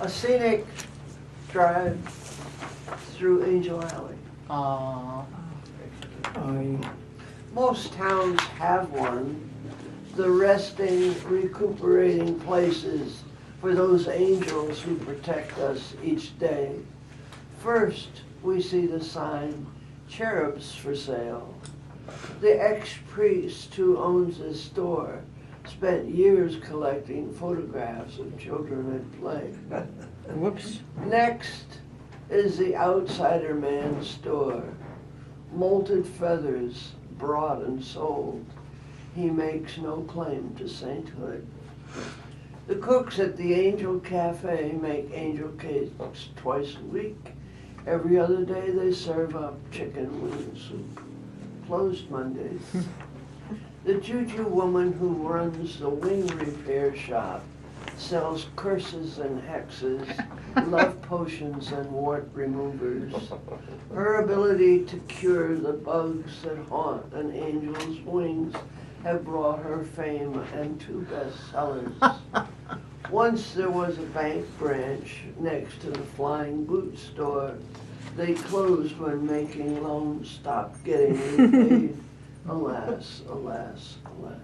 a scenic drive through Angel Alley. Most towns have one. The resting, recuperating places for those angels who protect us each day. First, we see the sign, Cherubs for Sale. The ex-priest who owns this store spent years collecting photographs of children at play. Whoops. Next is the Outsider Man's store. Molted feathers brought and sold. He makes no claim to sainthood. The cooks at the Angel Cafe make angel cakes twice a week. Every other day they serve up chicken wing soup. Closed Mondays. The Juju woman who runs the wing repair shop sells curses and hexes, love potions and wart removers. Her ability to cure the bugs that haunt an angel's wings have brought her fame and 2 bestsellers. Once there was a bank branch next to the Flying Boot store. They closed when making loans stopped getting repaid. Alas, alas, alas.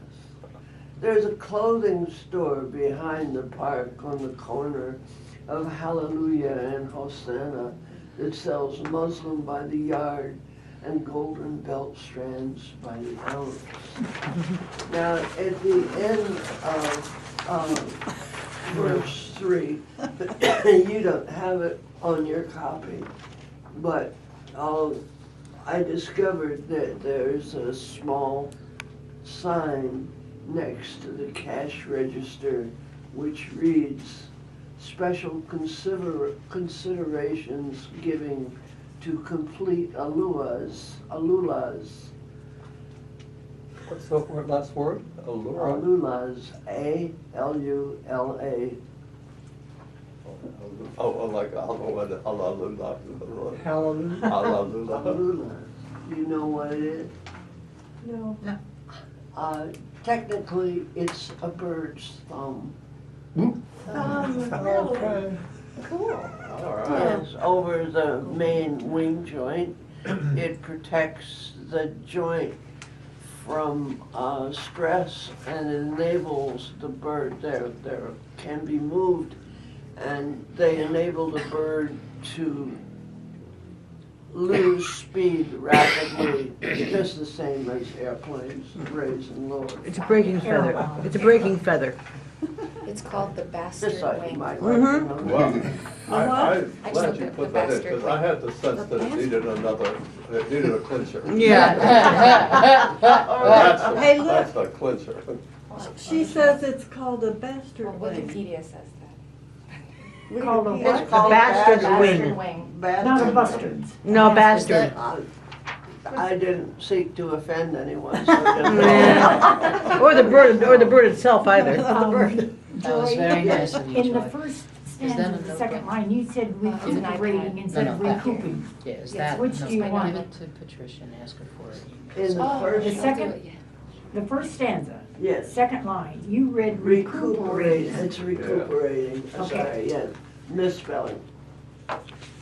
There's a clothing store behind the park on the corner of Hallelujah and Hosanna that sells Muslim by the yard and golden belt strands by the ounce. Now, at the end of verse 3, you don't have it on your copy, but I discovered that there's a small sign next to the cash register which reads, special considerations giving to complete alulas. What's the last word? Allura? Alulas, A-L-U-L-A. Oh, like Hallelujah. Hallelujah. Hallelujah. Alula. Do you know what it is? No. Technically, it's a bird's thumb. Really? Cool. All right. Yes, over the main wing joint. It protects the joint from stress and enables the bird, there can be moved, and they enable the bird to lose speed rapidly, just the same as airplanes, raise and lower. It's a breaking feather. It's a breaking feather. It's called the Just bastard like you wing. might Mhm. like to know. Well, I'm I glad just you put put the that in, bastard because I had the sense that it needed a clincher. Yeah. Hey, look. That's the clincher. She says it's called a bastard Well, wing. Wikipedia says that. Called a It's what? called Bastard Bastard wing. wing. Not a bastard. No, bastard. I didn't seek to offend anyone, so I didn't know. Yeah. Or the bird itself either. That was very nice of you, In the Joy. first that stanza, a the second notebook? line, you said recuperating instead of that. recouping. Yeah, is Yes, that, which no, do you I want? give it to Patricia and ask her for it. In the Oh, first, The I'll second- do it, yeah. The first stanza, yes, second line, you read recuperate, recuperating. it's recuperating, Okay. sorry, yeah, misspelling.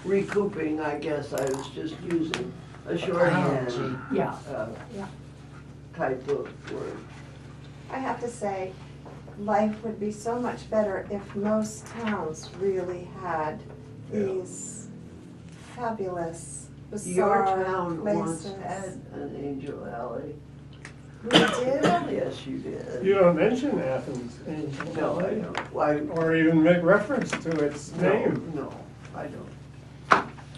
Recouping, I guess I was just using a shorthand, Yeah, Yeah. type of word. I have to say, life would be so much better if most towns really had these fabulous, Your bizarre town once places. had an Angel Alley. We did? Yes, you did. You don't mention Athens Angel No, I Alley, don't. Why? or even make reference to its name. No, I don't.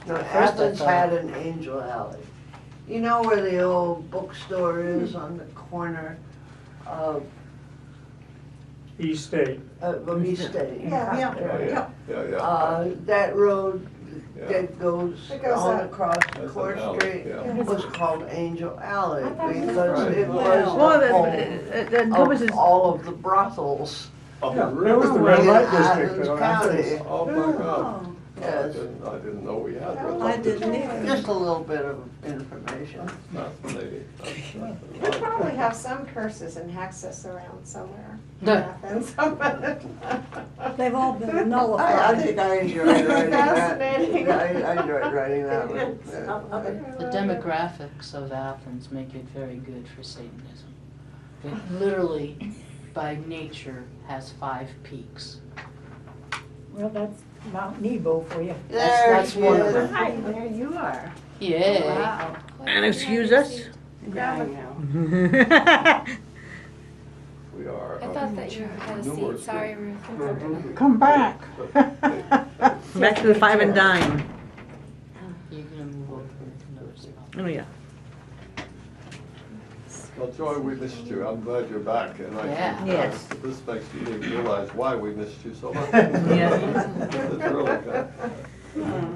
No, Athens had an Angel Alley. You know where the old bookstore is on the corner of East State. East State? Yeah, Yeah. That road Yeah. that goes It goes on up. across That's Court an alley, Street yeah. was called Angel Alley I thought it was because it right. was Well, the home that encompasses. of all of the brothels Oh, Yeah, really? that was the red light district. Athens though, County. Athens. Oh, my God. Yes. I didn't know we had red I light didn't districts. either. Just a little bit of information. Fascinating. We probably have some curses in Hexas around somewhere. in No. Athens. They've all been I nullified. think I enjoyed writing that. Fascinating. Yeah, I enjoyed writing that one. The demographics of Athens make it very good for Satanism. It literally, by nature, has 5 peaks. Well, that's Mount Nebo for you. That's There one she of is. them. Hi, there you are. Yay. Wow. And excuse us? Yeah, I know. We are. I thought that you had a seat, numerous sorry people. Ruth. Come back. But Back to the 5 and dime. You're gonna move over to another spot. Oh, yeah. Well, Joy, we missed you. I'm glad you're back, and I Yeah. think Yes. this makes me realize why we missed you so much. Yeah. It's really good.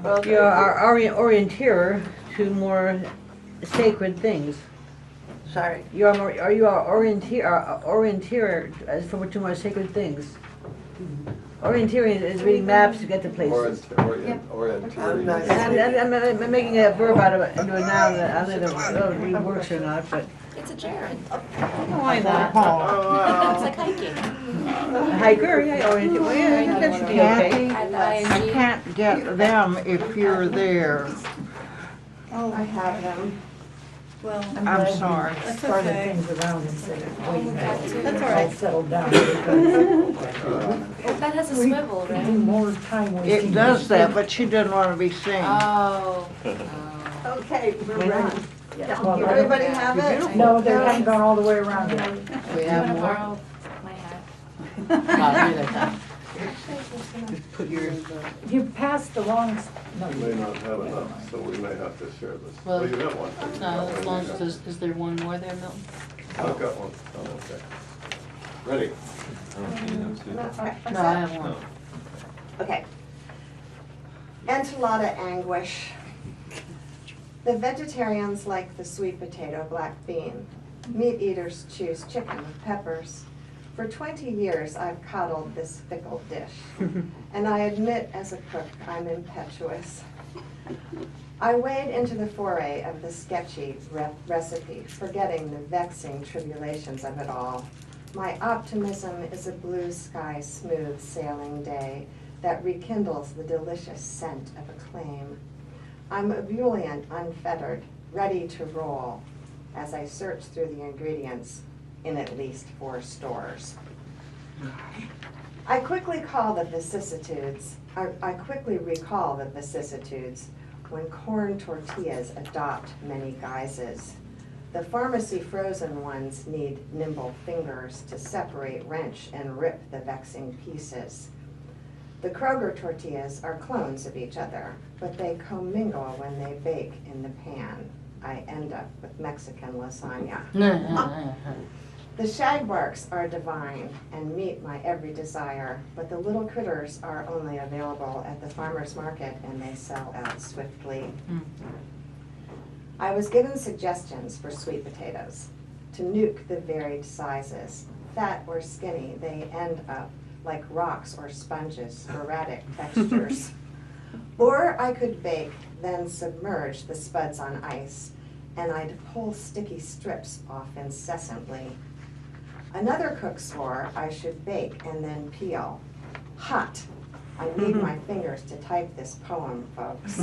Well, You're our orienteer to more sacred things. Sorry. Are you our orienteer as for to more sacred things? Orienteering is reading maps to get to places. Orienteering. I'm making a verb out of it, into a noun that I don't know if it works or not, but It's a gerund. why not? It's like hiking. A hiker, yeah, orienteer, well, yeah, that should be okay. Add the I ing. can't get them if you're there. Oh, I have them. Well, I'm I'm glad you sorry. Started okay. things around instead of waiting That's until all it's right. all settled down. because That has a We- swivel, we do right? more time wasting. It does that, but she doesn't want to be seen. Oh. Okay, we're ready. Yeah, well, Everybody have it? No, they haven't gone all the way around yet. We You have wanna more? borrow my hat? Oh, here they come. Put your, You passed the wrong, no, We you may not have enough, so we may have to share this. Well, Well, you have one. No, as long as, is there one more there, Milton? I've got one. Oh, okay. Ready? No, I have one. Okay. Enchilada anguish. The vegetarians like the sweet potato, black bean. Meat eaters choose chicken with peppers. For 20 years, I've coddled this fickle dish. And I admit, as a cook, I'm impetuous. I wade into the foray of the sketchy recipe, forgetting the vexing tribulations of it all. My optimism is a blue sky, smooth sailing day that rekindles the delicious scent of acclaim. I'm ebullient, unfettered, ready to roll as I search through the ingredients in at least 4 stores. I quickly recall the vicissitudes when corn tortillas adopt many guises. The pharmacy frozen ones need nimble fingers to separate, wrench, and rip the vexing pieces. The Kroger tortillas are clones of each other, but they commingle when they bake in the pan. I end up with Mexican lasagna. The shagbarks are divine and meet my every desire, but the little critters are only available at the farmer's market and they sell out swiftly. I was given suggestions for sweet potatoes, to nuke the varied sizes. Fat or skinny, they end up like rocks or sponges, erratic textures. Or I could bake, then submerge the spuds on ice, and I'd pull sticky strips off incessantly. Another cook swore I should bake and then peel. Hot. I need my fingers to type this poem, folks.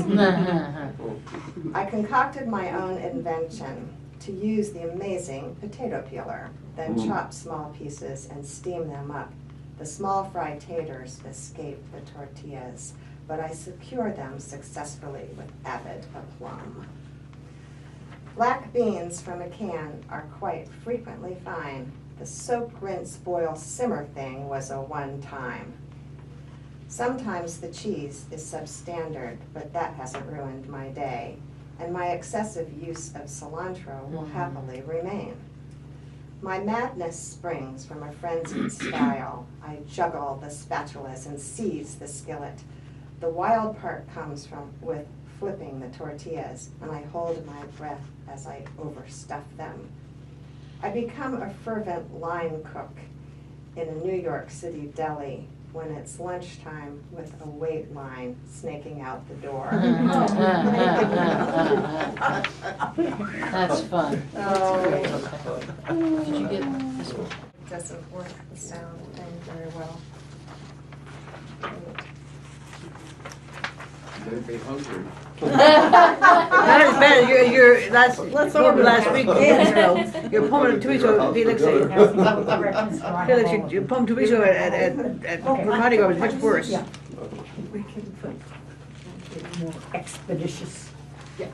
I concocted my own invention to use the amazing potato peeler, then chop small pieces and steam them up. The small fried taters escape the tortillas, but I secure them successfully with avid aplomb. Black beans from a can are quite frequently fine. The soak, rinse, boil, simmer thing was a one-time. Sometimes the cheese is substandard, but that hasn't ruined my day, and my excessive use of cilantro will happily remain. My madness springs from a frenzied style. I juggle the spatulas and seize the skillet. The wild part comes with flipping the tortillas, and I hold my breath as I overstuff them. I become a fervent line cook, in a New York City deli when it's lunchtime with a wait line snaking out the door. That's fun. Oh. Okay. Did you get this one? It doesn't work the sound thing very well. Made me hungry. Not as bad as your last, last week, 2 weeks ago. Your poem 2 weeks ago, Felix, Felix, your poem 2 weeks ago at Mardi Gras was much worse. Yeah. We can put it more expeditious. Yeah.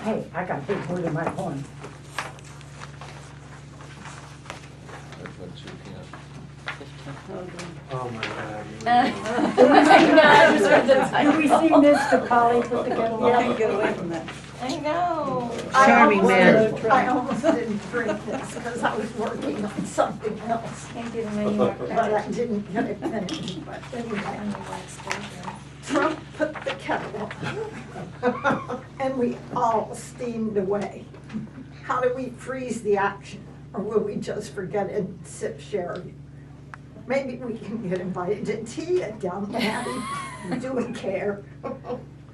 Hey, I got a big word in my horn. Oh my God. Do we see Mr. Polly put the kettle on? Get away from that. I know. Charming man. I almost didn't drink this because I was working on something else. Can't give him any more But credit. I didn't get it finished, but anyway. Trump put the kettle on. And we all steamed away. How do we freeze the action? Or will we just forget it and sip sherry? Maybe we can get invited to tea at Down Abbey. Do we care?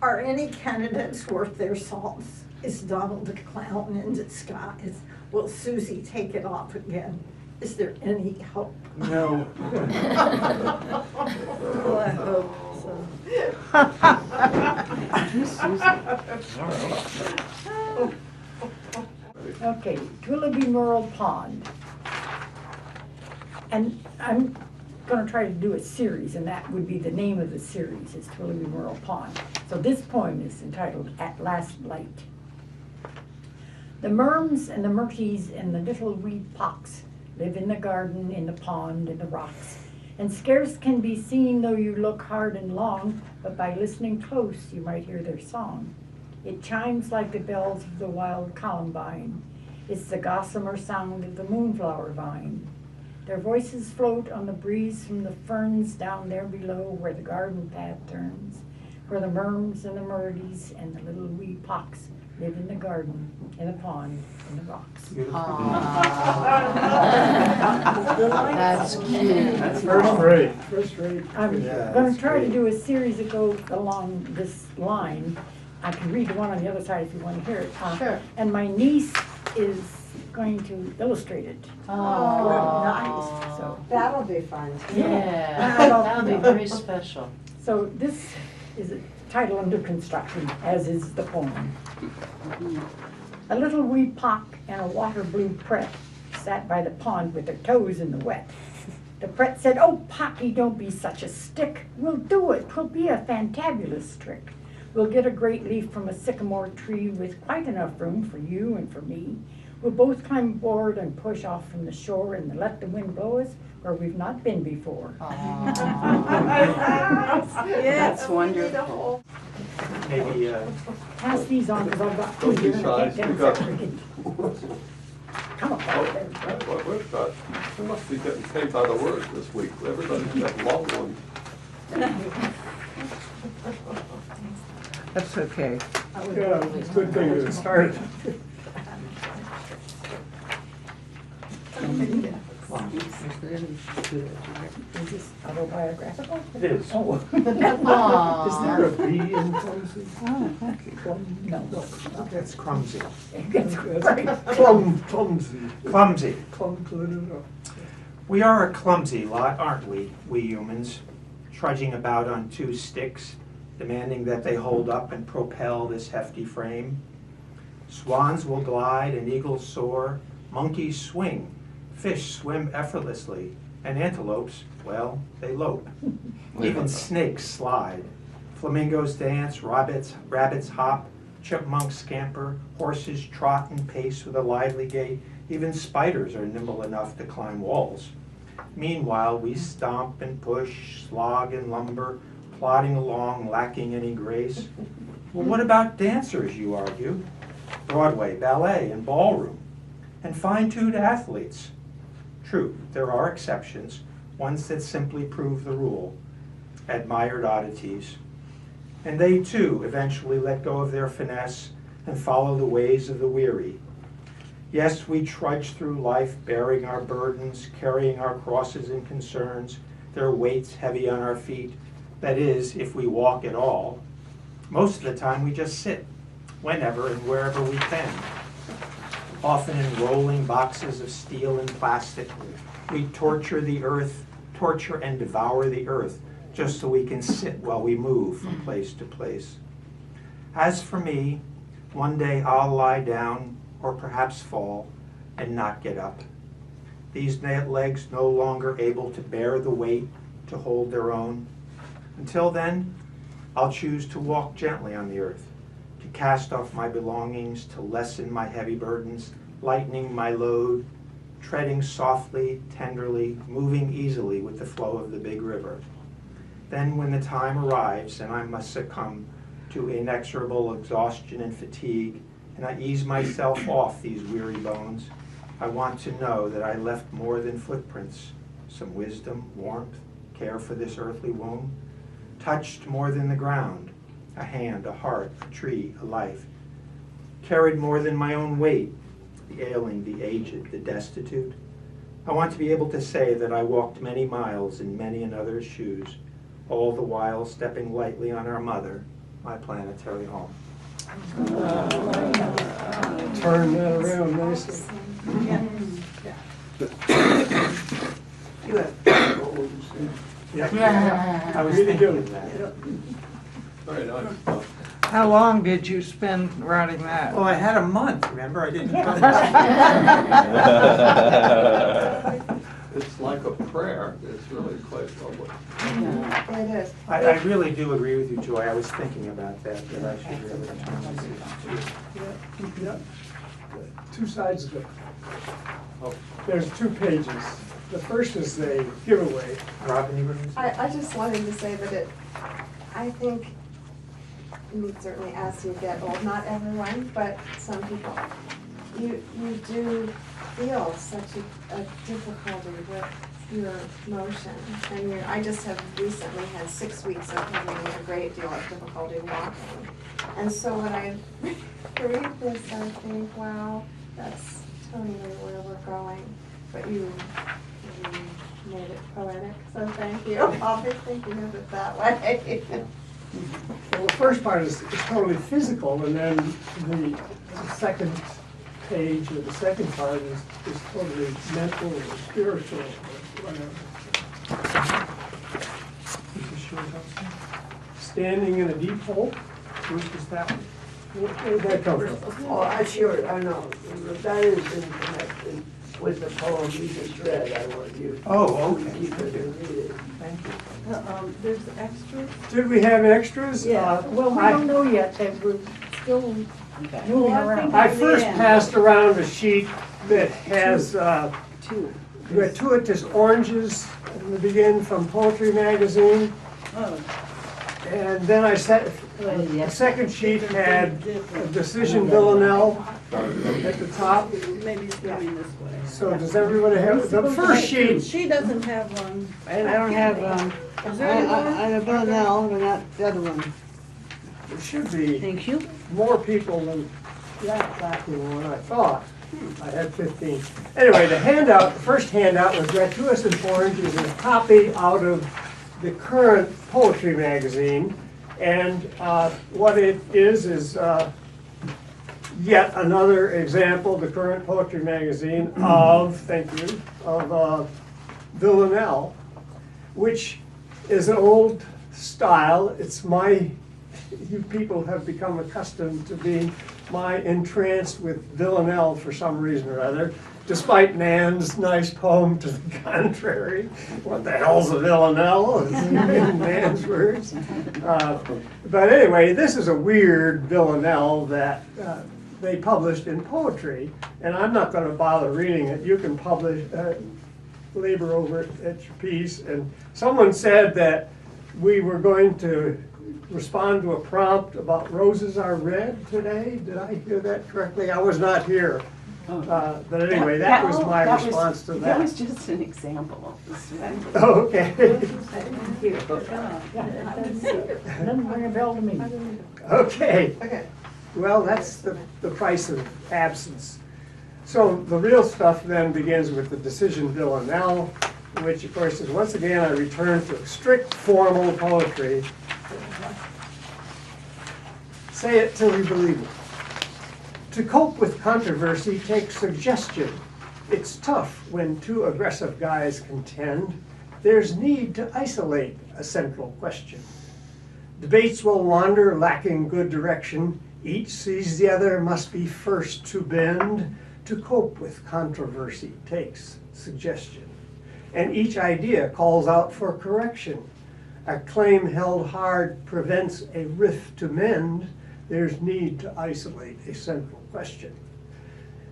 Are any candidates worth their salts? Is Donald a clown in disguise? Will Susie take it off again? Is there any hope? No. Well, I hope so. Okay, Twillaby Merle Pond. And I'm gonna try to do a series, and that would be the name of the series, is Twillaby Merle Pond. So this poem is entitled At Last Light. The merms and the murkies and the little wee pox live in the garden, in the pond, in the rocks, and scarce can be seen though you look hard and long, but by listening close you might hear their song. It chimes like the bells of the wild columbine. It's the gossamer sound of the moonflower vine. Their voices float on the breeze from the ferns down there below where the garden path turns, where the merms and the murdies and the little wee pox live in the garden, in the pond, in the rocks. That's cute. That's first rate. First rate. I'm Yeah, gonna that's try to great. do a series that goes along this line. I can read the one on the other side if you want to hear it. Sure. And my niece is going to illustrate it. Oh, Nice, so. That'll be fun. Yeah, Yeah. that'll be very special. So this is a title under construction, as is the poem. A little wee pock and a water blue pret sat by the pond with their toes in the wet. The pret said, "Oh, Pocky, don't be such a stick. We'll do it. 'Twill be a fantabulous trick. We'll get a great leaf from a sycamore tree with quite enough room for you and for me. We'll both climb aboard and push off from the shore and let the wind blow us where we've not been before." That's wonderful. Maybe, Pass these on, because I've got two Don't be here and I shy, can't get them speak up. separated. Come on, Oh, there. that's what we've got. We must be getting same kind of words this week. Everybody's got long ones. That's okay. Yeah, it's a good thing to start. Is this autobiographical? It is. Oh. Is there Aww. a B in clumsy? No. that's clumsy. That's right. Clumsy. Clumsy. Clumsy. We are a clumsy lot, aren't we humans, trudging about on two sticks, demanding that they hold up and propel this hefty frame. Swans will glide and eagles soar, monkeys swing, fish swim effortlessly, and antelopes, well, they lope. Even snakes slide. Flamingos dance, rabbits hop, chipmunks scamper, horses trot and pace with a lively gait. Even spiders are nimble enough to climb walls. Meanwhile, we stomp and push, slog and lumber, plodding along, lacking any grace. Well, what about dancers, you argue? Broadway, ballet, and ballroom, and fine-tuned athletes. True, there are exceptions, ones that simply prove the rule, admired oddities. And they, too, eventually let go of their finesse and follow the ways of the weary. Yes, we trudge through life bearing our burdens, carrying our crosses and concerns, their weights heavy on our feet. That is, if we walk at all. Most of the time we just sit, whenever and wherever we can. Often in rolling boxes of steel and plastic, we torture and devour the earth, just so we can sit while we move from place to place. As for me, one day I'll lie down, or perhaps fall, and not get up. These legs no longer able to bear the weight, to hold their own. Until then, I'll choose to walk gently on the earth, to cast off my belongings, to lessen my heavy burdens, lightening my load, treading softly, tenderly, moving easily with the flow of the big river. Then when the time arrives and I must succumb to inexorable exhaustion and fatigue, and I ease myself off these weary bones, I want to know that I left more than footprints, some wisdom, warmth, care for this earthly womb, touched more than the ground, a hand, a heart, a tree, a life, carried more than my own weight, the ailing, the aged, the destitute. I want to be able to say that I walked many miles in many another's shoes, all the while stepping lightly on our mother, my planetary home. Turn that around nicely. You have goals. Yeah, I was thinking of that. Very nice. How long did you spend writing that? Well, I had a month, remember? I didn't It's like a prayer. It's really quite lovely. It is. I really do agree with you, Joy. I was thinking about that I should really Yeah. Two sides of it. Oh. There's 2 pages. The first is the giveaway. Robin, you were going to say? I just wanted to say that I think, certainly as you get old, not everyone, but some people, you do feel such a difficulty with your motion. And I just have recently had 6 weeks of having a great deal of difficulty walking. And so when I read this, I think, wow, that's totally where we're going. But you made it poetic, so thank you. I'll be thinking of it that way. Well, the first part is totally physical, and then the second page, or the second part is totally mental or spiritual or whatever. Standing in a deep hole. Which is that one? Where did that come from? Oh, I sure, I know, that is in connection with the poem you just read. I want you Oh, to okay. keep it and read it. Thank you. There's extras? Did we have extras? Well, we don't know yet, that we're still moving around. I first passed around a sheet that has, gratuitous oranges in the beginning from Poetry Magazine. And then I said, the second sheet had a Decision Villanelle at the top. Maybe it's going this way. So does everybody have, the first sheet, She doesn't have one. I don't have, I have Villanelle, but not the other one. there should be Thank you. more people than that than what I thought. I had 15. Anyway, the handout, the first handout was gratuitous oranges, a copy out of the current Poetry Magazine. And what it is yet another example, the current Poetry Magazine, of, thank you, of Villanelle, which is an old style. It's you people have become accustomed to being entranced with Villanelle for some reason or other, despite Nan's nice poem to the contrary. What the hell's a Villanelle? In Nan's words. But anyway, this is a weird Villanelle that they published in poetry, and I'm not going to bother reading it. You can labor over it at your piece. And someone said that we were going to respond to a prompt about roses are red today. Did I hear that correctly? I was not here. But anyway, that was my response to that. That was just an example of this. Oh, okay. Doesn't ring a bell to me. Okay. Okay. Well, that's the price of absence. So the real stuff then begins with the decision villanelle, which of course is once again I return to strict formal poetry. Say it till you believe it. To cope with controversy takes suggestion. It's tough when two aggressive guys contend. There's need to isolate a central question. Debates will wander, lacking good direction. Each sees the other must be first to bend. To cope with controversy takes suggestion. And each idea calls out for correction. A claim held hard prevents a rift to mend. There's need to isolate a central question.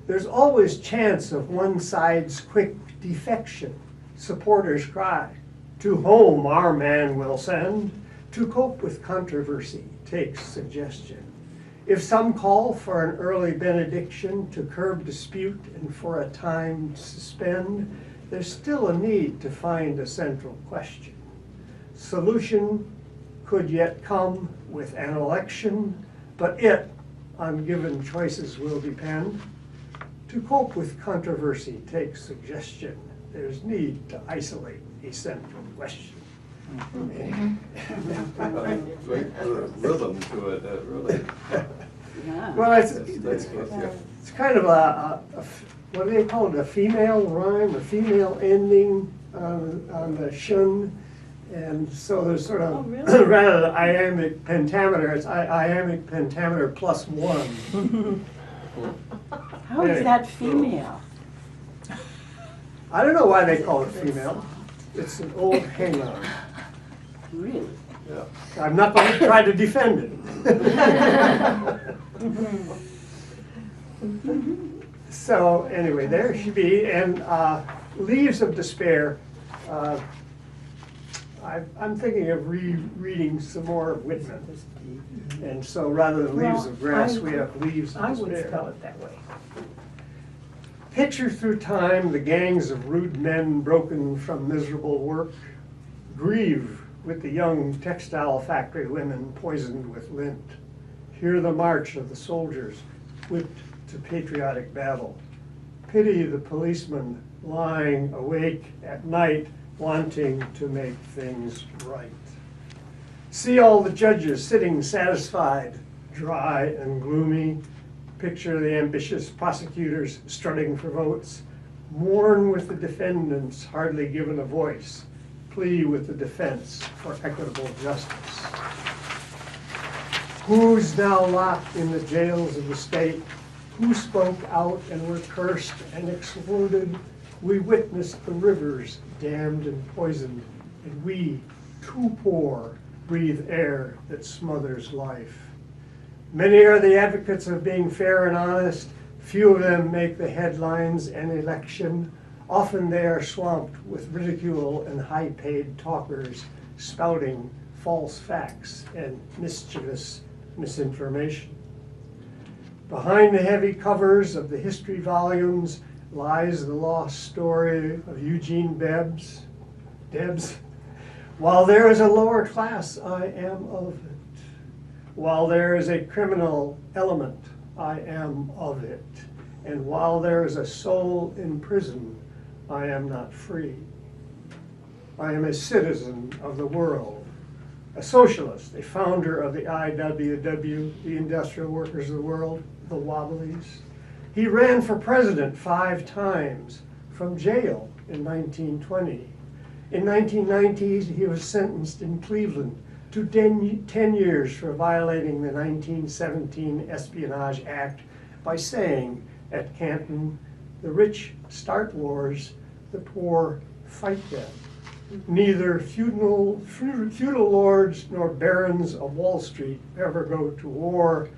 There's always chance of one side's quick defection. Supporters cry, to whom our man will send. To cope with controversy takes suggestion. If some call for an early benediction to curb dispute and for a time suspend, there's still a need to find a central question. Solution could yet come with an election, but it, on given choices, will depend. To cope with controversy takes suggestion. There's need to isolate a central question. Great rhythm to it, really. Well, That's it's yeah. kind of what do they call it, a female rhyme, a female ending on the shun. And so there's sort of, rather than iambic pentameter, it's iambic pentameter plus one. How is that female? I don't know why they call it female. It's an old hang-on. Really? Yeah. I'm not going to try to defend it. So anyway, there she be, and Leaves of Despair. I'm thinking of rereading some more of Whitman. And so rather than Leaves of Grass, we have Leaves of I Despair. would spell it that way. Picture through time the gangs of rude men broken from miserable work. Grieve with the young textile factory women poisoned with lint. Hear the march of the soldiers whipped to patriotic battle. Pity the policeman lying awake at night wanting to make things right. See all the judges sitting satisfied, dry and gloomy. Picture the ambitious prosecutors strutting for votes. Mourn with the defendants hardly given a voice. Plea with the defense for equitable justice. Who's now locked in the jails of the state? Who spoke out and were cursed and exploded? We witnessed the rivers dammed and poisoned, and we, too poor, breathe air that smothers life. Many are the advocates of being fair and honest. Few of them make the headlines and election. Often they are swamped with ridicule and high-paid talkers spouting false facts and mischievous misinformation. Behind the heavy covers of the history volumes lies the lost story of Eugene Debs. While there is a lower class, I am of it. While there is a criminal element, I am of it. And while there is a soul in prison, I am not free. I am a citizen of the world, a socialist, a founder of the IWW, the Industrial Workers of the World, the Wobblies. He ran for president 5 times from jail in 1920. In 1990, he was sentenced in Cleveland to 10 years for violating the 1917 Espionage Act by saying at Canton, "The rich start wars, the poor fight them. Neither feudal lords nor barons of Wall Street ever go to war.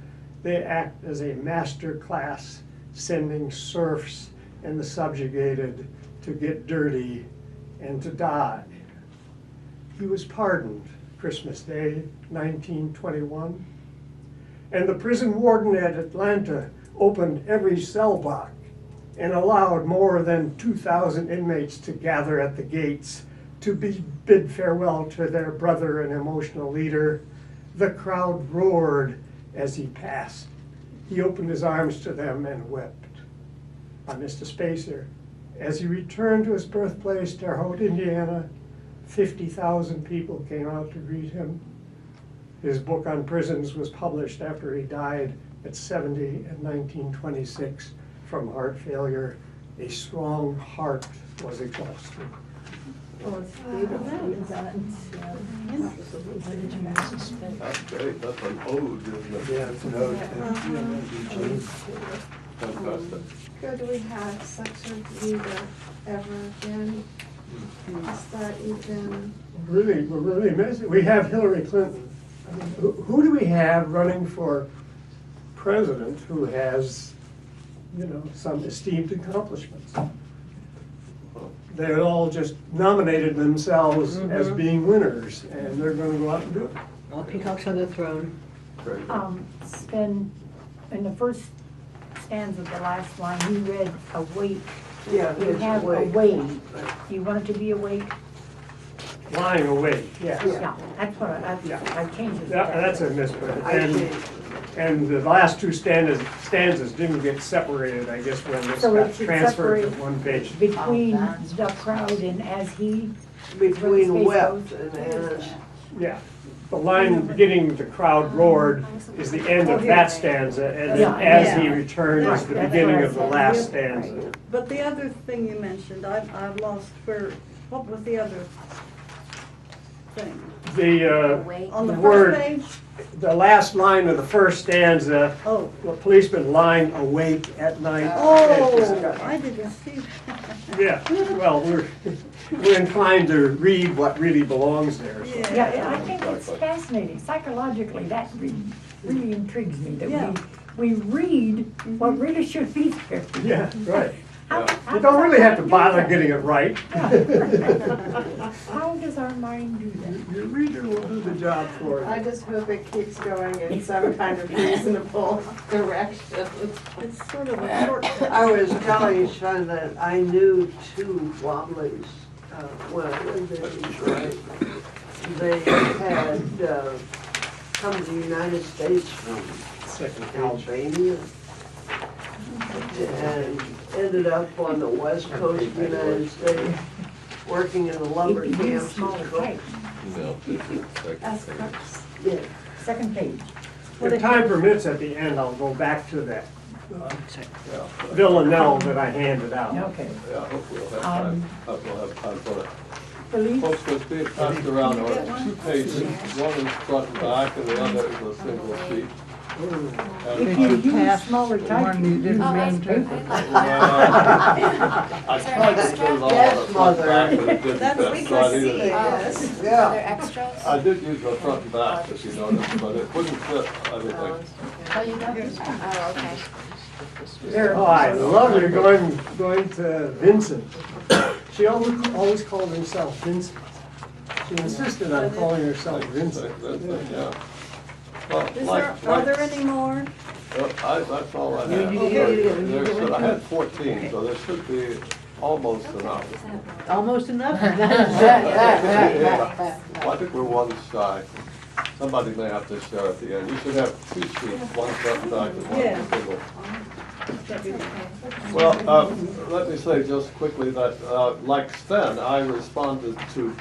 They act as a master class, sending serfs and the subjugated to get dirty and to die." He was pardoned Christmas Day, 1921. And the prison warden at Atlanta opened every cell block and allowed more than 2,000 inmates to gather at the gates to bid farewell to their brother and emotional leader. The crowd roared as he passed. He opened his arms to them and wept. Mr. Spacer. As he returned to his birthplace, Terre Haute, Indiana, 50,000 people came out to greet him. His book on prisons was published after he died at 70 in 1926 from heart failure. A strong heart was exhausted. Oh, it's beautifully done. That's great, that's an ode, isn't it? Yeah, it's an ode to Eugene. Fantastic. Could we have such a leader ever again? Is that even? Really, we're really missing. We have Hillary Clinton. I mean, who do we have running for president who has, you know, some esteemed accomplishments? They all just nominated themselves as being winners, and they're gonna go out and do it. All peacocks on the throne. Great. Sven, in the first stanza of the last line, you read awake. Yeah, You it's have awake. awake. You want it to be awake? Lying awake, yes. Yeah, that's what Yeah. I changed it. That's a misprint. I And, think, and the last two stanzas didn't get separated, I guess, when this So got it should transferred to separate one page. Between Oh, that's the crowd and as he. between Space wept goes. and as, Yeah. The line beginning, "the crowd roared," is the end of that stanza, and then Yeah. "as he Yeah. returned" is the That's beginning what I of the said. last Yep. stanza. But the other thing you mentioned, I've lost what was the other thing? The, Awake. On the The first word- page? the last line of the first stanza, Oh, the policeman lying awake at night. oh, I didn't see that. Yeah, well, we're inclined to read what really belongs there. so. Yeah, I think it's fascinating. Psychologically, that really intrigues me, that Yeah. we read what really should be there. Yeah, right. How- how You don't does really our have to mind do bother that? getting it right. How does our mind do that? Your reader will do the job for I you. just hope it keeps going in some kind of reasonable direction. It's sort of a short. I was telling Sean that I knew two Wobblies, when I lived in Detroit. They had, come to the United States from Second couch. Albania and ended up on the west coast of the United States, working in the lumber If you use camps. smaller as cooks. type, No, this is second As page. cooks. Yeah. second page. If time permits, at the end, I'll go back to that Yeah, villanelle that I handed out. Okay. yeah, hopefully we'll have time, we'll have time for it. Felice? Folks, what's being passed around are two pages, one is front and back, and the other is a single sheet. And If you I- use pass smaller the type, one you use didn't less mean to. paper. I Is there tried to extra? put it all Yes, on the front Mother. back, but it didn't That's fit, we so I can needed- see. Are there Yeah. extras? I did use the front and back, if you noticed, but it wouldn't fit everything. Oh, you got this one? Oh, okay. There. Oh, I love her going to Vincent. She always called herself Vincent. She insisted on calling herself Vincent. Yeah. Well, Is like- there, are like- there any more? That's all I You had. need to get- There should- I had 14, so there should be almost enough. Almost enough? Well, I think we're one shy. Somebody may have to share at the end. You should have two sheets, one front back and one Yeah. single. Well, let me say just quickly that, like Sven, I responded to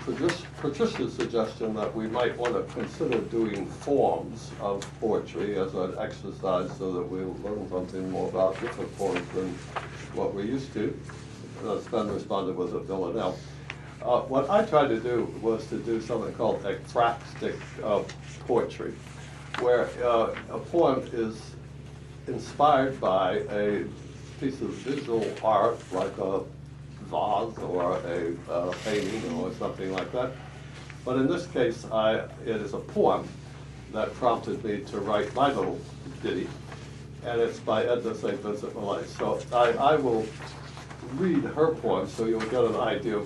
Patricia's suggestion that we might want to consider doing forms of poetry as an exercise so that we'll learn something more about different forms than what we're used to. Sven responded with a villanelle. What I tried to do was to do something called ekphrastic poetry, where a poem is inspired by a piece of visual art, like a vase or a painting or something like that. But in this case, it is a poem that prompted me to write my little ditty, and it's by Edna St. Vincent Millay. So I will read her poem so you'll get an idea of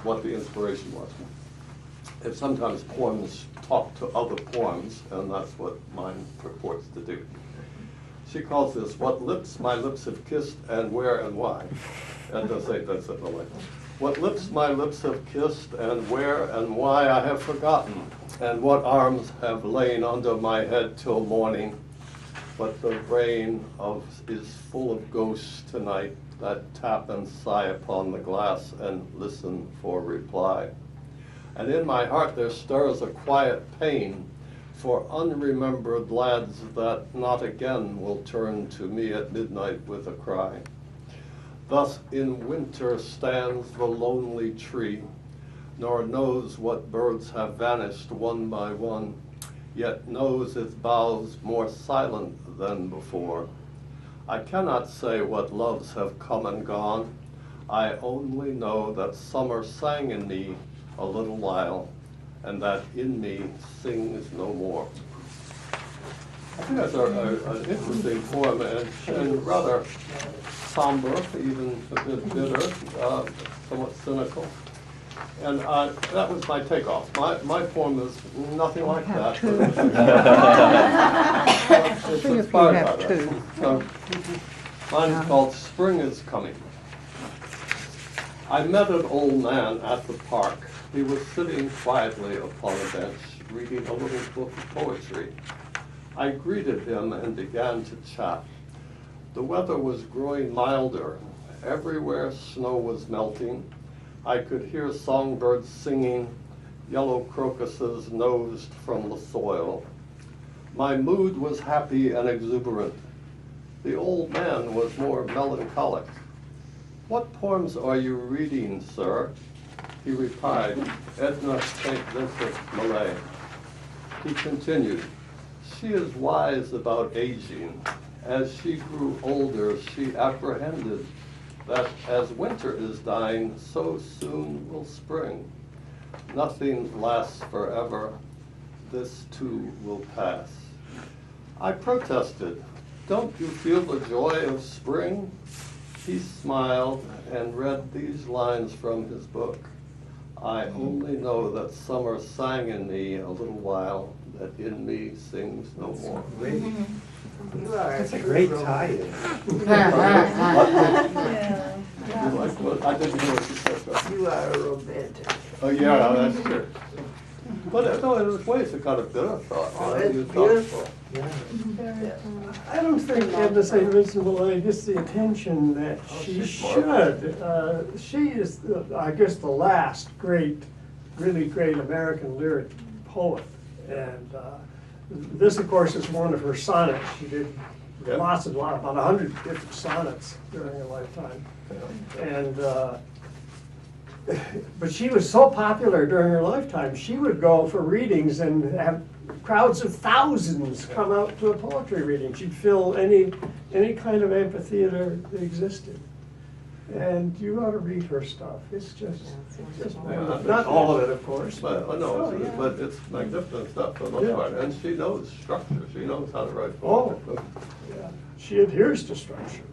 what the inspiration was. And sometimes poems talk to other poems, and that's what mine purports to do. She calls this, "What lips my lips have kissed, and where and why." Edna St. Vincent Millay. What lips my lips have kissed, and where and why I have forgotten, and what arms have lain under my head till morning. But the brain is full of ghosts tonight, that tap and sigh upon the glass and listen for reply. And in my heart there stirs a quiet pain for unremembered lads that not again will turn to me at midnight with a cry. Thus in winter stands the lonely tree, nor knows what birds have vanished one by one, yet knows its boughs more silent than before. I cannot say what loves have come and gone, I only know that summer sang in me a little while, and that in me sings no more. I think that's an interesting poem, and rather somber, even a bit bitter, somewhat cynical. And that was my takeoff. My poem is nothing like that. It's inspired by that. So, mine is called Spring is Coming. I met an old man at the park. He was sitting quietly upon a bench, reading a little book of poetry. I greeted him and began to chat. The weather was growing milder. Everywhere snow was melting. I could hear songbirds singing, yellow crocuses nosed from the soil. My mood was happy and exuberant. The old man was more melancholic. "What poems are you reading, sir?" He replied, "Edna St. Vincent Millay." He continued, "She is wise about aging. As she grew older, she apprehended that as winter is dying, so soon will spring. Nothing lasts forever. This too will pass." I protested, "Don't you feel the joy of spring?" He smiled and read these lines from his book. "I only know that summer sang in me a little while, that in me sings no more." That's a great tie-in. I didn't hear what you said, but. You are a romantic. Oh, yeah, that's true. But no, in ways it got a bitter thought. Oh, it's beautiful. I don't think Edna St. Vincent Millay gets the attention that she should. She is, I guess, the last really great American lyric poet. And this, of course, is one of her sonnets. She did about 100 different sonnets during her lifetime. And but she was so popular during her lifetime, she would go for readings and have crowds of thousands come out to a poetry reading. She'd fill any kind of amphitheater that existed. And you ought to read her stuff. It's just not all of it, of course. But it's magnificent stuff for the most part. And she knows structure. She knows how to write poetry. Yeah. She adheres to structure.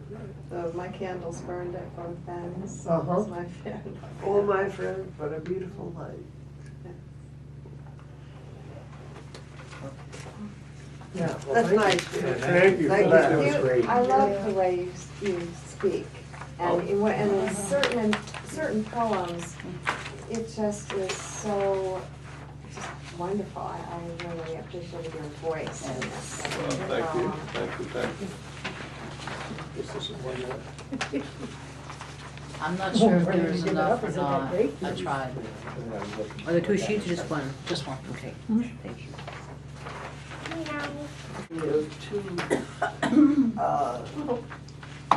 So my candles burned at both ends. Uh-huh. That's my fan. Oh, my friend, what a beautiful light. Yeah, well, That's thank nice. you. Thank you for Thank that. you. That was great. I love the way you speak. And in certain poems, it just is so just wonderful. I really appreciated your voice in this. Thank you. This is one more. I'm not sure if Whether you there's give it enough up, or isn't that not. great? I tried. Are there two sheets or just one? Just one. Okay, thank you. We have two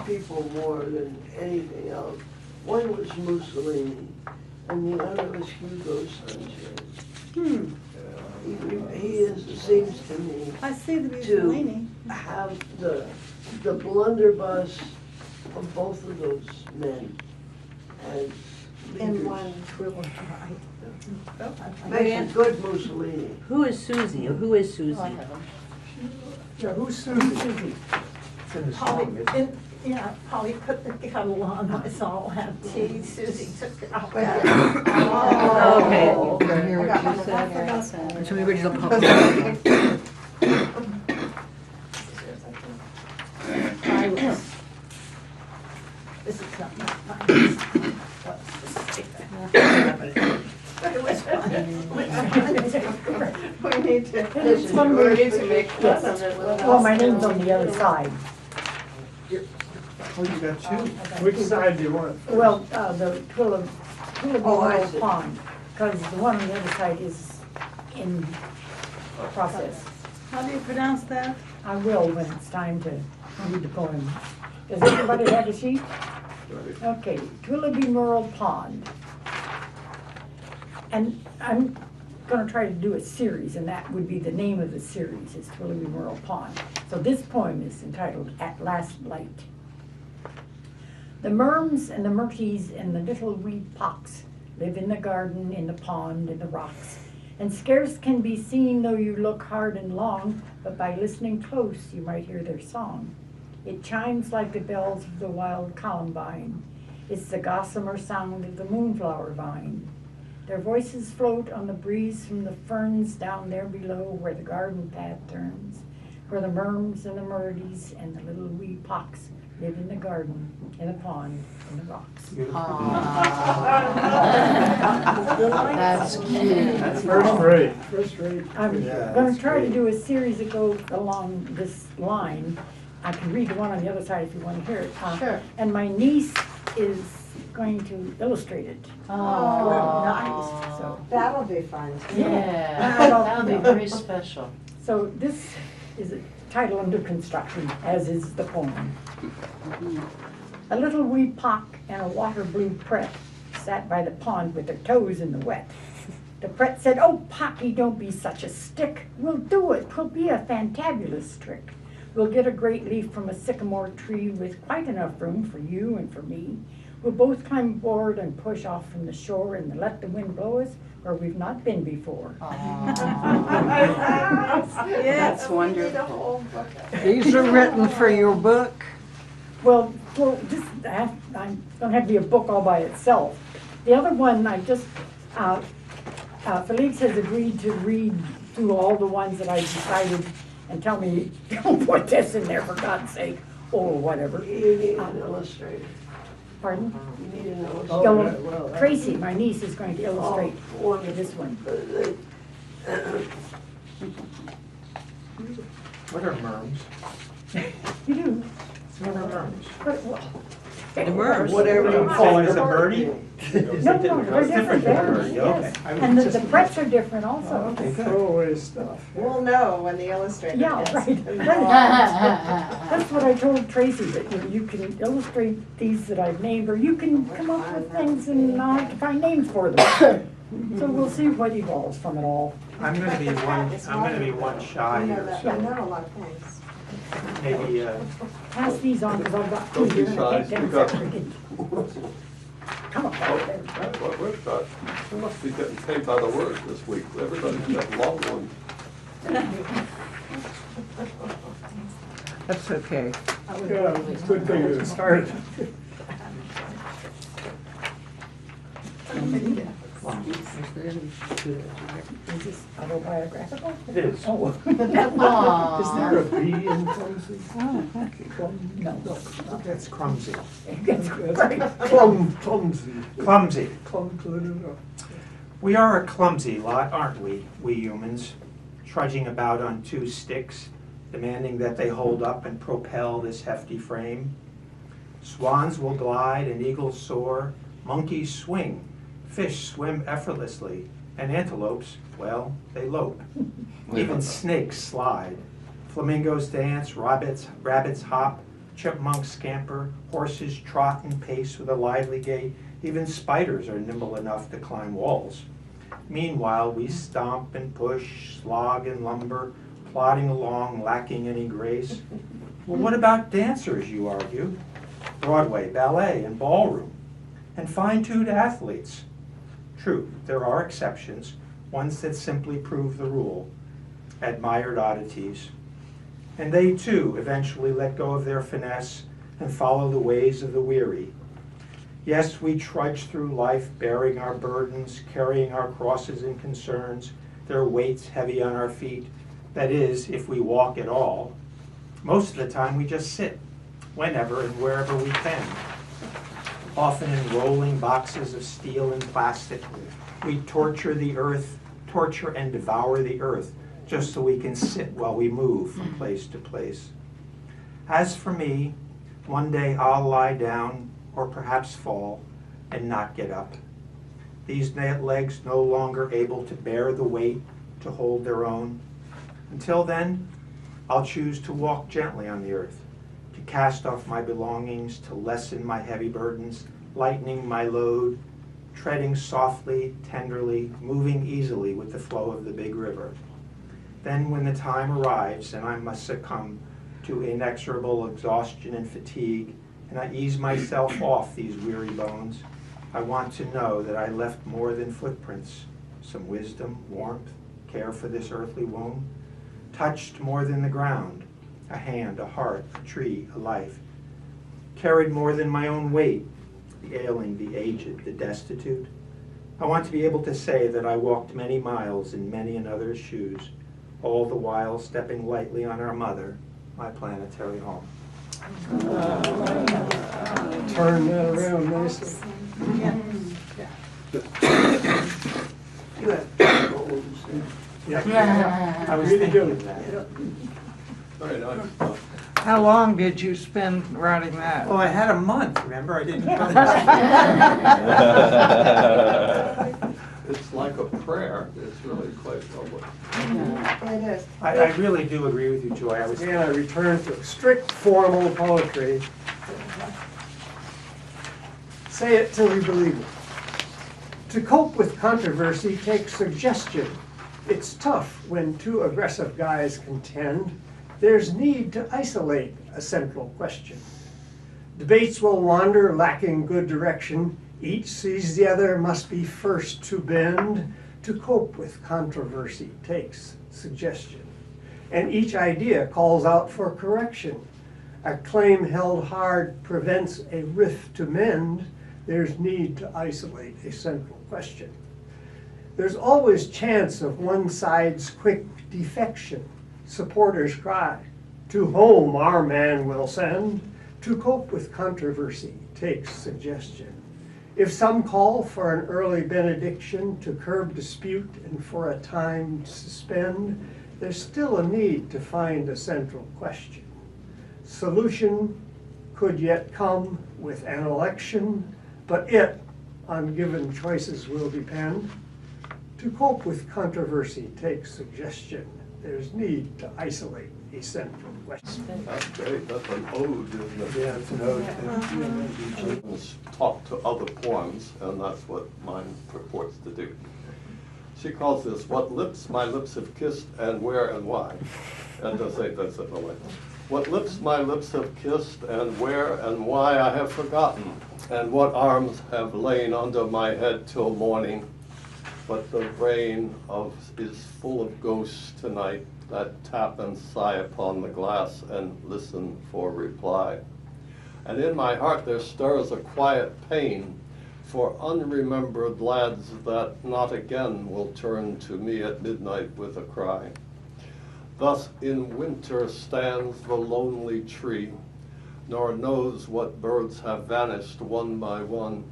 people more than anything else. One was Mussolini, and the other was Hugo Sanchez. He is, it seems to me, I see the Mussolini. to have the blunderbuss of both of those men as In leaders. one. Makes a good Mussolini. Who is Susie, or who is Susie? Oh, I have them. Yeah, who's Susie? It's in the Polly, song. Polly put the kettle on, I saw have tea, Susie took it out. Okay. I Hear what got you one. said? I forgot that. It's from the original poem. This is not mine. We need to make fun of it. Well, my name's on the other side. Oh, you got two. Which side do you want? first? Well, the Twilla Oh, I Memorial see. Pond, because the one on the other side is in process. How do you pronounce that? I will when it's time to read the poem. Does everybody have a sheet? Okay, Twillaby Merle Pond. And I'm gonna try to do a series, and that would be the name of the series, is Twillaby Merle Pond. So this poem is entitled At Last Light. The merms and the murkies and the little wee pox live in the garden, in the pond, in the rocks, and scarce can be seen though you look hard and long, but by listening close you might hear their song. It chimes like the bells of the wild columbine. It's the gossamer sound of the moonflower vine. Their voices float on the breeze from the ferns down there below where the garden path turns, where the merms and the murdies and the little wee pox live in the garden, in the pond, in the rocks. That's cute. That's first rate, first rate. I'm Yeah, gonna that's try to great. do a series that goes along this line. I can read the one on the other side if you wanna hear it. Sure. And my niece is going to illustrate it. Oh, Nice, so. That'll be fun. too. Yeah, I don't that'll be know. very special. So this is a title under construction, as is the poem. A little wee pock and a water blue pret sat by the pond with their toes in the wet. The pret said, "Oh, Pocky, don't be such a stick. We'll do it. 'Twill be a fantabulous trick. We'll get a great leaf from a sycamore tree with quite enough room for you and for me. We'll both climb aboard and push off from the shore and let the wind blow us where we've not been before." Yes. wonderful. These are written for your book? Well, this, I don't have to be a book all by itself. The other one, I just, Felix has agreed to read through all the ones that I decided and tell me, don't put this in there for God's sake, or whatever. You need an illustrator. Pardon? You need an Oh, illustrator. yeah, well, Tracy, my niece, is going to illustrate Oh, this one. What are merms? You do? What are merms? The merms. Whatever you Oh, call is it. a birdie? No, they're different, Birdie, yes. okay. I was And the just- frets are different also. Okay, good. Throwaway stuff. We'll know when the illustrator Yeah, is. right. That's what I told Tracy, that you can illustrate these that I've named, or you can come up with things and I'll have to find names for them. So we'll see what evolves from it all. I'm gonna be one shy You know here, that, so you know a lot of things. maybe, Pass these on, because I've got two Don't be here and I shy, can't get them speak up. separated. Come on. That's what we've got. We must be getting paid by the word this week. Everybody's got long ones. That's okay. Yeah, it's a good thing that it started. Is this autobiographical? It is. Oh. Is there Aw. a B in clumsy? No. that's clumsy. That's right. Clumsy. Clumsy. Clumsy. We are a clumsy lot, aren't we humans? Trudging about on two sticks, demanding that they hold up and propel this hefty frame. Swans will glide and eagles soar, monkeys swing, fish swim effortlessly, and antelopes, well, they lope. Even snakes slide. Flamingos dance, rabbits hop, chipmunks scamper, horses trot and pace with a lively gait. Even spiders are nimble enough to climb walls. Meanwhile, we stomp and push, slog and lumber, plodding along, lacking any grace. Well, what about dancers, you argue? Broadway, ballet, and ballroom, and fine-tuned athletes. True, there are exceptions, ones that simply prove the rule, admired oddities. And they, too, eventually let go of their finesse and follow the ways of the weary. Yes, we trudge through life bearing our burdens, carrying our crosses and concerns, their weights heavy on our feet. That is, if we walk at all. Most of the time we just sit, whenever and wherever we can. Often in rolling boxes of steel and plastic, we torture and devour the earth, just so we can sit while we move from place to place. As for me, One day I'll lie down, or perhaps fall, and not get up. These legs no longer able to bear the weight, to hold their own. Until then, I'll choose to walk gently on the earth, to cast off my belongings, to lessen my heavy burdens, lightening my load, treading softly, tenderly, moving easily with the flow of the big river. Then when the time arrives and I must succumb to inexorable exhaustion and fatigue, and I ease myself off these weary bones, I want to know that I left more than footprints, some wisdom, warmth, care for this earthly womb, touched more than the ground, a hand, a heart, a tree, a life, carried more than my own weight, the ailing, the aged, the destitute. I want to be able to say that I walked many miles in many another's shoes, all the while stepping lightly on our mother, my planetary home. Turn that around nicely. You have goals. Yeah, I was really good. Very nice. How long did you spend writing that? Oh, I had a month, remember? I didn't It's like a prayer. It's really quite lovely. It is. I really do agree with you, Joy. I was Again, I return to strict formal poetry. Say it till we believe it. To cope with controversy takes suggestion. It's tough when two aggressive guys contend. There's need to isolate a central question. Debates will wander, lacking good direction. Each sees the other must be first to bend. To cope with controversy takes suggestion. And each idea calls out for correction. A claim held hard prevents a rift to mend. There's need to isolate a central question. There's always chance of one side's quick defection. Supporters cry, to whom our man will send. To cope with controversy takes suggestion. If some call for an early benediction to curb dispute and for a time suspend, there's still a need to find a central question. Solution could yet come with an election, but it, on given choices, will depend. To cope with controversy takes suggestion. There's need to isolate a central question. That's great. That's an ode, isn't it? Yeah, it's an ode. Poems talk to other poems, and that's what mine purports to do. She calls this, "What lips my lips have kissed, and where and why." And does it the way. What lips my lips have kissed, and where and why I have forgotten, and what arms have lain under my head till morning. But the brain is full of ghosts tonight that tap and sigh upon the glass and listen for reply. And in my heart there stirs a quiet pain for unremembered lads that not again will turn to me at midnight with a cry. Thus in winter stands the lonely tree, nor knows what birds have vanished one by one,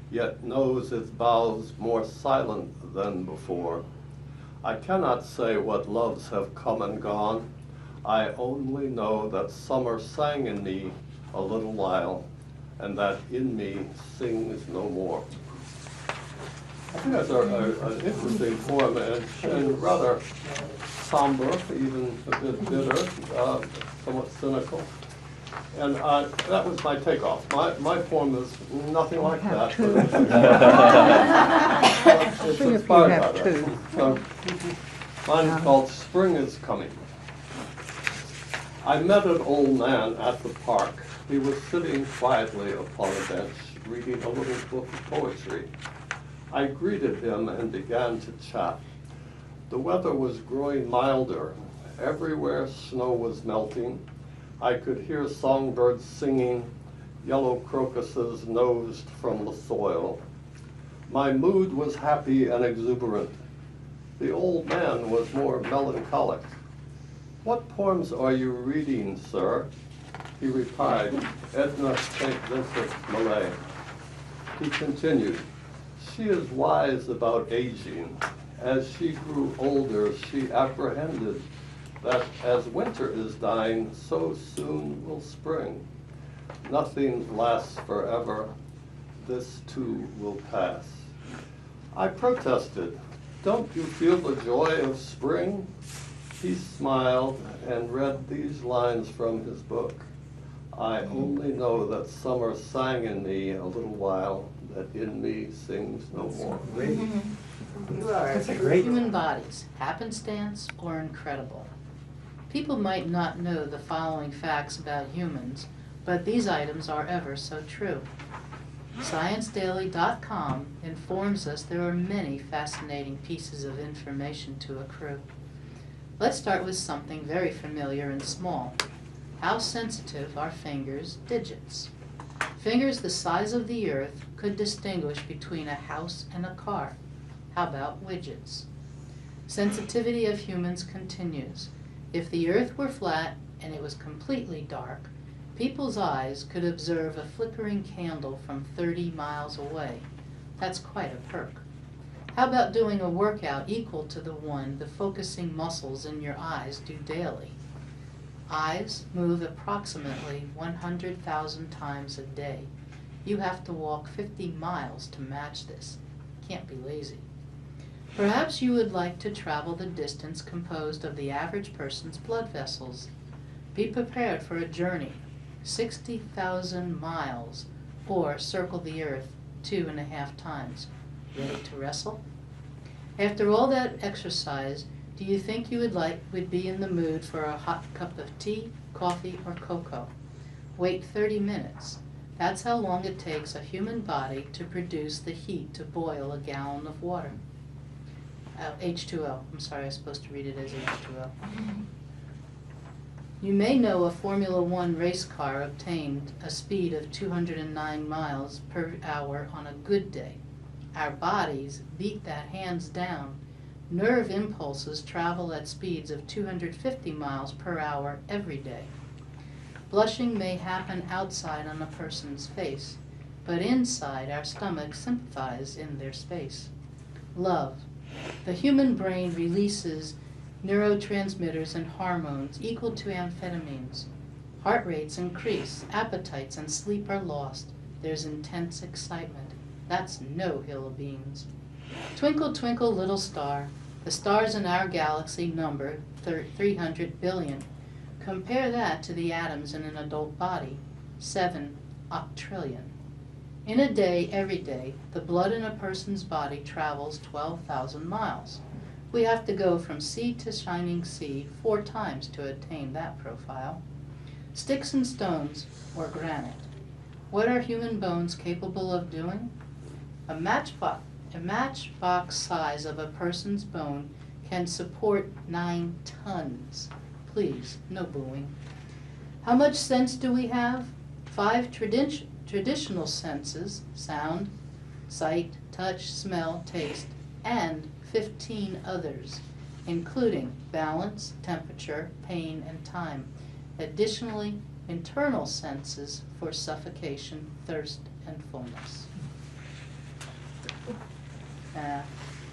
yet knows its boughs more silent than before. I cannot say what loves have come and gone. I only know that summer sang in me a little while, and that in me sings no more. I think that's an interesting poem, and rather somber, even a bit bitter, somewhat cynical. And that was my takeoff. My poem is nothing like that. It's inspired by that. So, mine is called Spring is Coming. I met an old man at the park. He was sitting quietly upon a bench, reading a little book of poetry. I greeted him and began to chat. The weather was growing milder. Everywhere snow was melting. I could hear songbirds singing, yellow crocuses nosed from the soil. My mood was happy and exuberant. The old man was more melancholic. "What poems are you reading, sir?" He replied, "Edna St. Vincent Millay." He continued, "She is wise about aging. As she grew older, she apprehended that as winter is dying, so soon will spring. nothing lasts forever. This too will pass. I protested. Don't you feel the joy of spring? He smiled and read these lines from his book. I only know that summer sang in me a little while, that in me sings no more. You are. That's a great Human bodies, happenstance or incredible. People might not know the following facts about humans, but these items are ever so true. ScienceDaily.com informs us there are many fascinating pieces of information to accrue. Let's start with something very familiar and small. How sensitive are fingers' digits? Fingers the size of the earth could distinguish between a house and a car. How about widgets? Sensitivity of humans continues. If the earth were flat and it was completely dark, people's eyes could observe a flickering candle from 30 miles away. That's quite a perk. How about doing a workout equal to the one the focusing muscles in your eyes do daily? Eyes move approximately 100,000 times a day. You have to walk 50 miles to match this. Can't be lazy. Perhaps you would like to travel the distance composed of the average person's blood vessels. Be prepared for a journey, 60,000 miles, or circle the earth 2.5 times. Ready to wrestle? After all that exercise, do you think you would be in the mood for a hot cup of tea, coffee, or cocoa? Wait 30 minutes. That's how long it takes a human body to produce the heat to boil a gallon of water. H2O. I'm sorry, I was supposed to read it as H2O. You may know a Formula One race car obtained a speed of 209 miles per hour on a good day. Our bodies beat that hands down. Nerve impulses travel at speeds of 250 miles per hour every day. Blushing may happen outside on a person's face, but inside our stomachs sympathize in their space. Love. The human brain releases neurotransmitters and hormones equal to amphetamines. Heart rates increase, appetites and sleep are lost. There's intense excitement. That's no hill of beans. Twinkle, twinkle, little star. The stars in our galaxy number 300 billion. Compare that to the atoms in an adult body, 7 octrillion. In a day, every day, the blood in a person's body travels 12,000 miles. We have to go from sea to shining sea 4 times to attain that profile. Sticks and stones, or granite. What are human bones capable of doing? A matchbox size of a person's bone can support 9 tons. Please, no booing. How much sense do we have? 5 traditional senses: sound, sight, touch, smell, taste, and 15 others, including balance, temperature, pain, and time. Additionally, internal senses for suffocation, thirst, and fullness.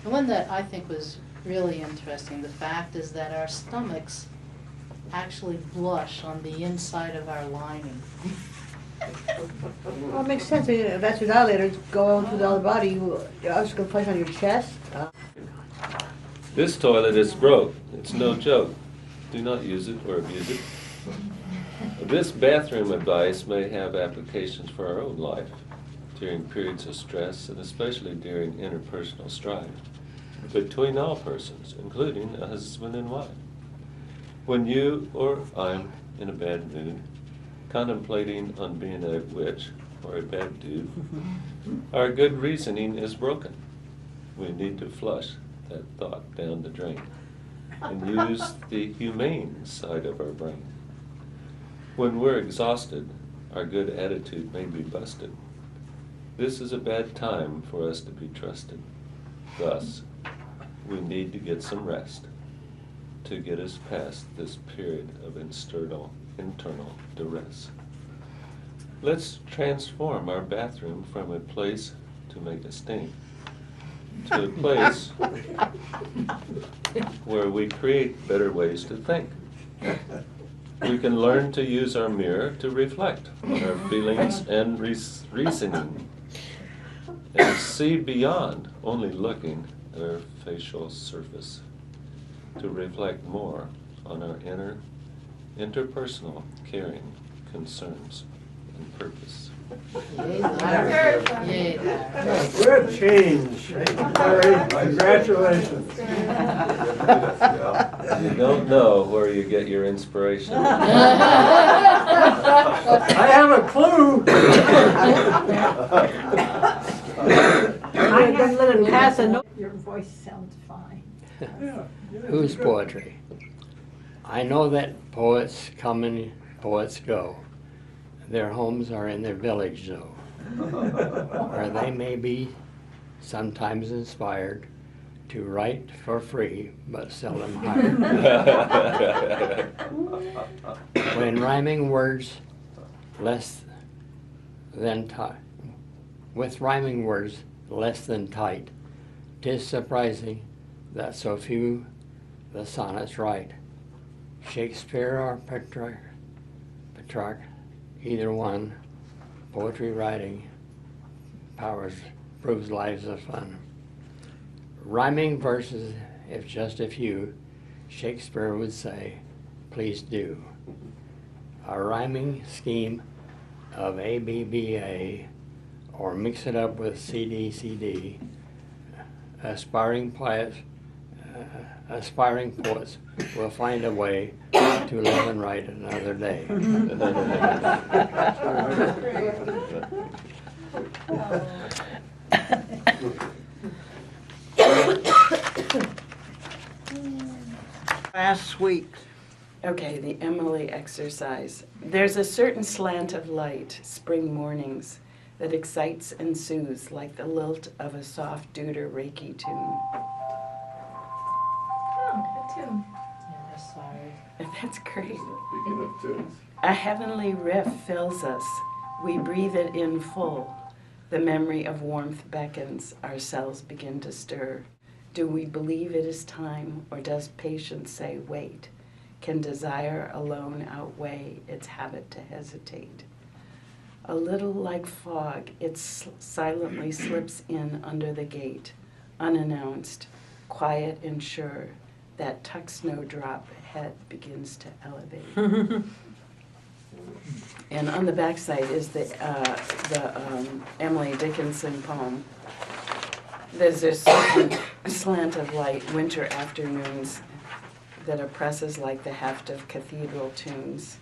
The one that I think was really interesting, the fact is that our stomachs actually blush on the inside of our lining. Well, it makes sense. I mean, if that's your dilator, go through the other body. You're obviously going to flush on your chest. This toilet is broke. It's no joke. Do not use it or abuse it. This bathroom advice may have applications for our own life during periods of stress and especially during interpersonal strife between all persons, including a husband and wife. When you or I'm in a bad mood, contemplating on being a witch or a bad dude, our good reasoning is broken. We need to flush that thought down the drain and use the humane side of our brain. When we're exhausted, our good attitude may be busted. This is a bad time for us to be trusted. Thus, we need to get some rest to get us past this period of internal duress. Let's transform our bathroom from a place to make a stink to a place where we create better ways to think. we can learn to use our mirror to reflect on our feelings and reasoning, and see beyond only looking at our facial surface, to reflect more on our inner, interpersonal caring, concerns, and purpose. Yay, Larry. Yay, Larry. Good change. Larry, congratulations. You don't know where you get your inspiration. I have a clue. I'm gonna let him pass a note. Your voice sounds fine. Whose poetry? I know that poets come and poets go. Their homes are in their village, though, where they may be sometimes inspired to write for free, but seldom hired. When rhyming words less than tight, with rhyming words less than tight, 'tis surprising that so few the sonnets write. Shakespeare or Petrarch, either one, poetry writing proves lives of fun. Rhyming verses, if just a few, Shakespeare would say, please do. A rhyming scheme of ABBA, or mix it up with CD, aspiring poets will find a way to live and write another day. Last week. Okay, the Emily exercise. There's a certain slant of light, spring mornings, that excites and soothes like the lilt of a soft deuter Reiki tune. Oh, a tune. Yeah, sorry. That's great. Speaking of tunes. A heavenly riff fills us. We breathe it in full. The memory of warmth beckons. Our cells begin to stir. Do we believe it is time, or does patience say wait? Can desire alone outweigh its habit to hesitate? A little like fog, it silently slips in under the gate, unannounced, quiet and sure. That tuck snowdrop head begins to elevate. And on the backside is the Emily Dickinson poem. There's this slant of light, winter afternoons, that oppresses like the heft of cathedral tunes.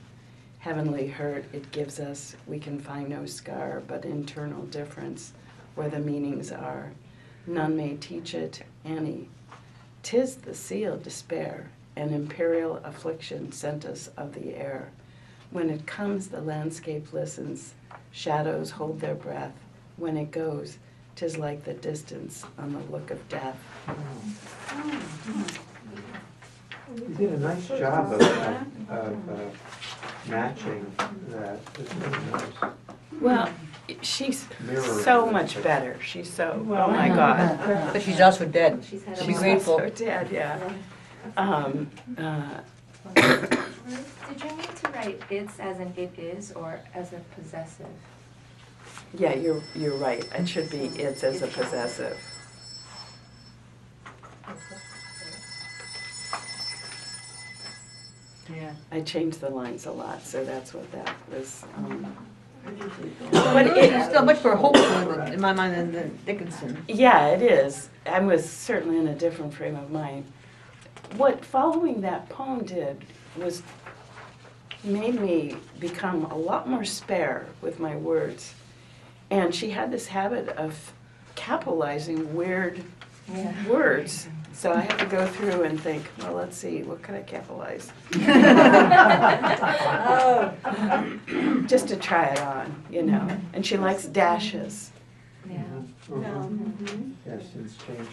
Heavenly hurt it gives us, we can find no scar, but internal difference where the meanings are. None may teach it, Annie. 'Tis the seal despair, an imperial affliction sent us of the air. When it comes, the landscape listens, shadows hold their breath. When it goes, 'tis like the distance on the look of death. You did a nice job of matching that. It's really nice. Well, she's Mirroring so it. much better. She's so, oh my God. But she's also dead. She's had She'll a be lot. grateful. So dead, yeah. Did you mean to write it's as in it is or as a possessive? Yeah, you're right. It should be it's as a possessive. Yeah. I changed the lines a lot, so that's what that was. But it's still much more hopeful in my mind than Dickinson. Yeah, it is. I was certainly in a different frame of mind. What following that poem did was made me become a lot more spare with my words. And she had this habit of capitalizing weird words. So I had to go through and think, well, let's see, what could I capitalize? Just to try it on, you know. And she likes dashes. Yeah. Yes, it's changed.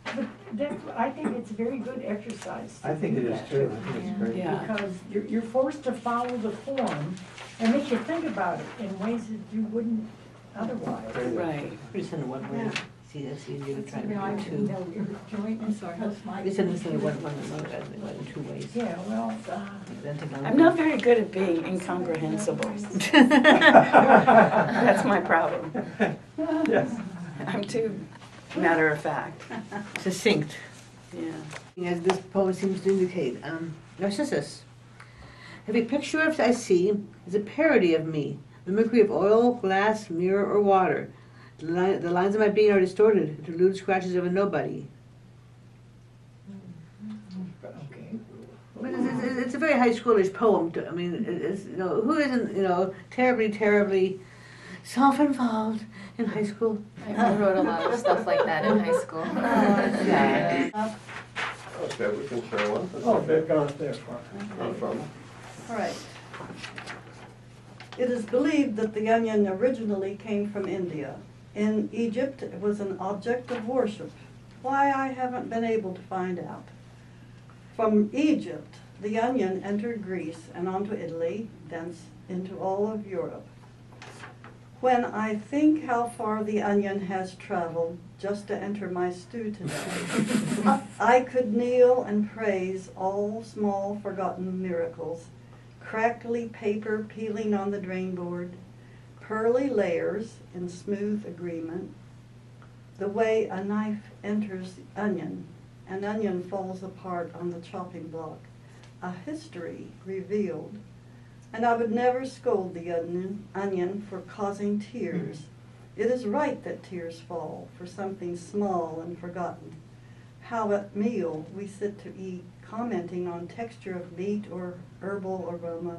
But I think it's a very good exercise. I think it is too. I think it's great. Yeah. Because you're forced to follow the form and make you think about it in ways that you wouldn't otherwise. Right. Pretty send one way. That's easier to try to You know, I do didn't too. know your joint, I'm sorry, that's my. This is one, two ways. Yeah, well, I'm not very good at being incomprehensible. That's my problem. Yes. I'm too matter of fact. Succinct, Yeah. as this poem seems to indicate. Narcissus. Every picture of I see is a parody of me, mimicry of oil, glass, mirror, or water. The lines of my being are distorted into lewd scratches of a nobody. But it's a very high schoolish poem. I mean, it's, who isn't, terribly self-involved in high school? I wrote a lot of stuff like that in high school. Okay, we can share one. That's Oh, okay. they've gone there far. No problem. All right. It is believed that the onion originally came from India. In Egypt, it was an object of worship. Why, I haven't been able to find out. From Egypt, the onion entered Greece and onto Italy, thence into all of Europe. When I think how far the onion has traveled just to enter my stew today, I could kneel and praise all small forgotten miracles. Crackly paper peeling on the drain board, pearly layers in smooth agreement, the way a knife enters the onion, an onion falls apart on the chopping block, a history revealed. And I would never scold the onion for causing tears. It is right that tears fall for something small and forgotten. How at meal we sit to eat, commenting on texture of meat or herbal aroma,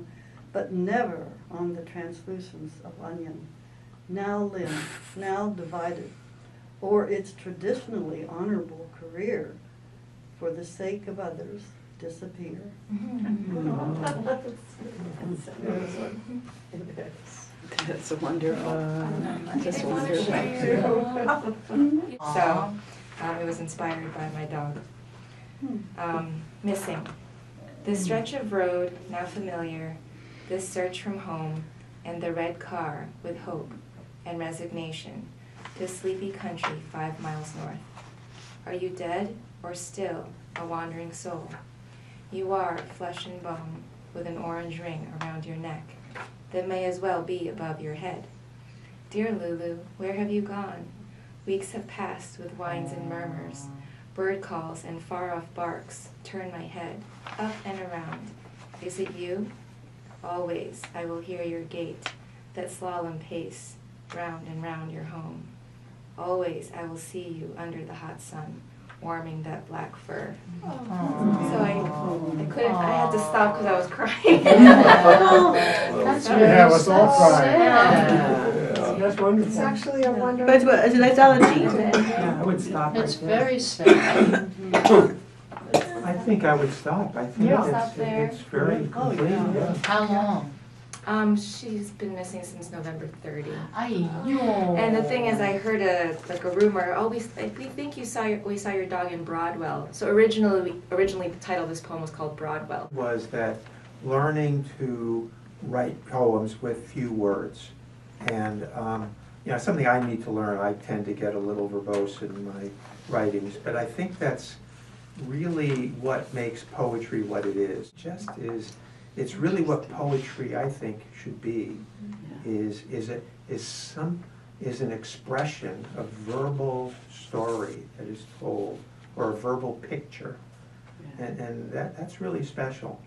but never on the translucence of onion, now limb, now divided, or its traditionally honorable career, for the sake of others, disappear. That's wonderful. Just wonderful. So, it was inspired by my dog. Missing. This stretch of road, now familiar, this search from home, and the red car with hope and resignation to sleepy country 5 miles north. Are you dead or still a wandering soul? You are flesh and bone with an orange ring around your neck that may as well be above your head. Dear Lulu, where have you gone? Weeks have passed with whines and murmurs. Bird calls and far-off barks turn my head up and around. Is it you? Always I will hear your gait, that slalom pace, round and round your home. Always I will see you under the hot sun, warming that black fur. So I had to stop because I was crying. That's Yeah, let's all cry. sad. That's wonderful. It's actually a wonderful. But it's an anthology. I would stop right It's there. very sad. I think I would stop. I think Yeah. Stop it's, there. it's very complete. Yeah. How long? She's been missing since November 30. Ay-yo. And the thing is, I heard a rumor. Oh, we think we saw your dog in Broadwell. So originally the title of this poem was called Broadwell. Was that learning to write poems with few words. And, something I need to learn. I tend to get a little verbose in my writings, but I think that's really what makes poetry what it is. It's really what poetry, I think, should be, is an expression of verbal story that is told, or a verbal picture. And that's really special.